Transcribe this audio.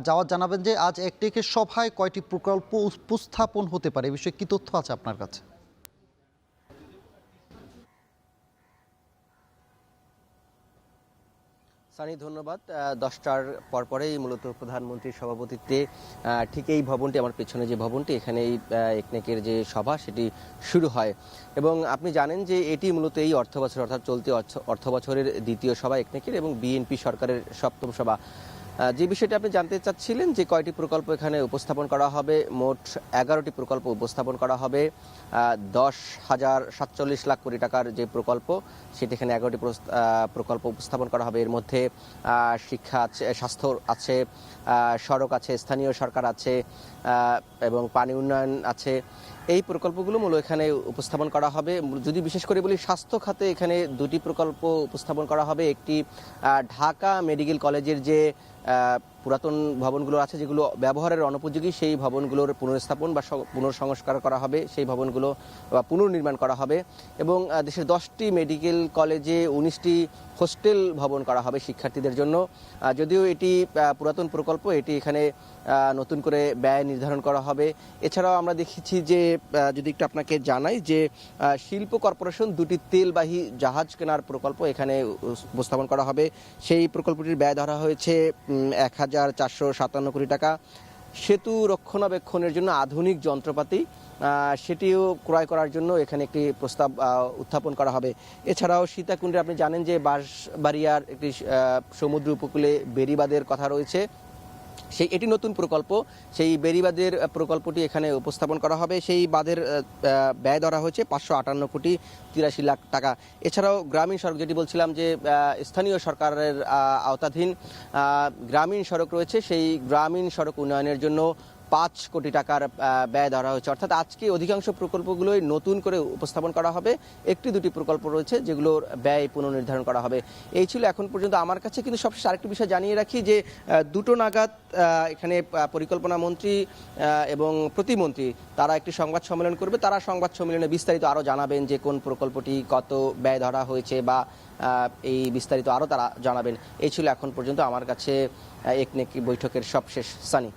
Javad, জানাবেন যে আজ একটিকে সভায় কয়টি প্রকল্প উপস্থাপন হতে পারে, এ বিষয়ে কি তথ্য আছে আপনার কাছে? সানি, ধন্যবাদ। 10টার পরপরেই মূলত প্রধানমন্ত্রীর সভাপতিত্বে ঠিক এই ভবনটি, আমার পেছনে যে ভবনটি, এখানেই একনেকের যে সভা সেটি শুরু হয়। এবং আপনি জানেন যে এটি মূলত এই অর্থবছর অর্থাৎ চলতি অর্থবছরের দ্বিতীয় সভা একনেকের এবং বিএনপি সরকারের সপ্তম সভা। যে বিষয়টি আপনি জানতে চাচ্ছিলেন যে কয়টি প্রকল্প এখানে উপস্থাপন করা হবে, মোট 11টি প্রকল্প উপস্থাপন করা হবে। 10,47 লাখ কোটি টাকার যে প্রকল্প, সেটি এখানে 11টি প্রকল্প উপস্থাপন করা হবে। এর মধ্যে শিক্ষা আছে, স্বাস্থ্য আছে, সড়ক আছে, স্থানীয় সরকার আছে এবং পানি উন্নয়ন আছে। এই প্রকল্পগুলো মূলত এখানে উপস্থাপন করা হবে। যদি বিশেষ করে বলি, স্বাস্থ্য খাতে এখানে দুটি প্রকল্প উপস্থাপন করা হবে। একটি ঢাকা মেডিকেল কলেজের যে পুরাতন ভবনগুলো আছে, যেগুলো ব্যবহারের অনুপযোগী, সেই ভবনগুলোর পুনর্স্থাপন বা পুনর্সংস্কার করা হবে, সেই ভবনগুলো বা পুনর্নির্মাণ করা হবে। এবং দেশের 10টি মেডিকেল কলেজে 19টি হোস্টেল ভবন করা হবে শিক্ষার্থীদের জন্য। যদিও এটি পুরাতন প্রকল্প, এটি এখানে নতুন করে ব্যয় নির্ধারণ করা হবে। এছাড়াও আমরা দেখেছি যে, যদি একটু আপনাকে জানাই যে শিল্প কর্পোরেশন দুটি তেলবাহী জাহাজ কেনার প্রকল্প এখানে উপস্থাপন করা হবে। সেই প্রকল্পটির ব্যয় ধরা হয়েছে 1,457 কোটি টাকা। সেতু রক্ষণাবেক্ষণের জন্য আধুনিক যন্ত্রপাতি, সেটিও ক্রয় করার জন্য এখানে একটি প্রস্তাব উত্থাপন করা হবে। এছাড়াও সীতাকুণ্ডে আপনি জানেন যে বাঁশবাড়িয়ার একটি সমুদ্র উপকূলে বেড়িবাঁধের কথা রয়েছে, এটি নতুন প্রকল্প। সেই বেড়িবাঁধের প্রকল্পটি এখানে উপস্থাপন করা হবে। সেই বাঁধের ব্যয় ধরা হয়েছে 558,83,00,000 টাকা। এছাড়াও গ্রামীণ সড়ক, যেটি বলছিলাম যে স্থানীয় সরকারের আওতাধীন গ্রামীণ সড়ক রয়েছে, সেই গ্রামীণ সড়ক উন্নয়নের জন্য 5 কোটি টাকার ব্যয় ধরা হয়েছে। অর্থাৎ আজকে অধিকাংশ প্রকল্পগুলোই নতুন করে উপস্থাপন করা হবে। একটি দুটি প্রকল্প রয়েছে যেগুলোর ব্যয় পুনর্নির্ধারণ করা হবে। এই ছিল এখন পর্যন্ত আমার কাছে। কিন্তু সবশেষে আরেকটি বিষয় জানিয়ে রাখি যে 2টো নাগাদ এখানে পরিকল্পনা মন্ত্রী এবং প্রতিমন্ত্রী তারা একটি সংবাদ সম্মেলন করবে। তারা সংবাদ সম্মেলনে বিস্তারিত আরও জানাবেন যে কোন প্রকল্পটি কত ব্যয় ধরা হয়েছে বা এই বিস্তারিত আরও তারা জানাবেন। এই ছিল এখন পর্যন্ত আমার কাছে একনেক বৈঠকের সবশেষ। সানি।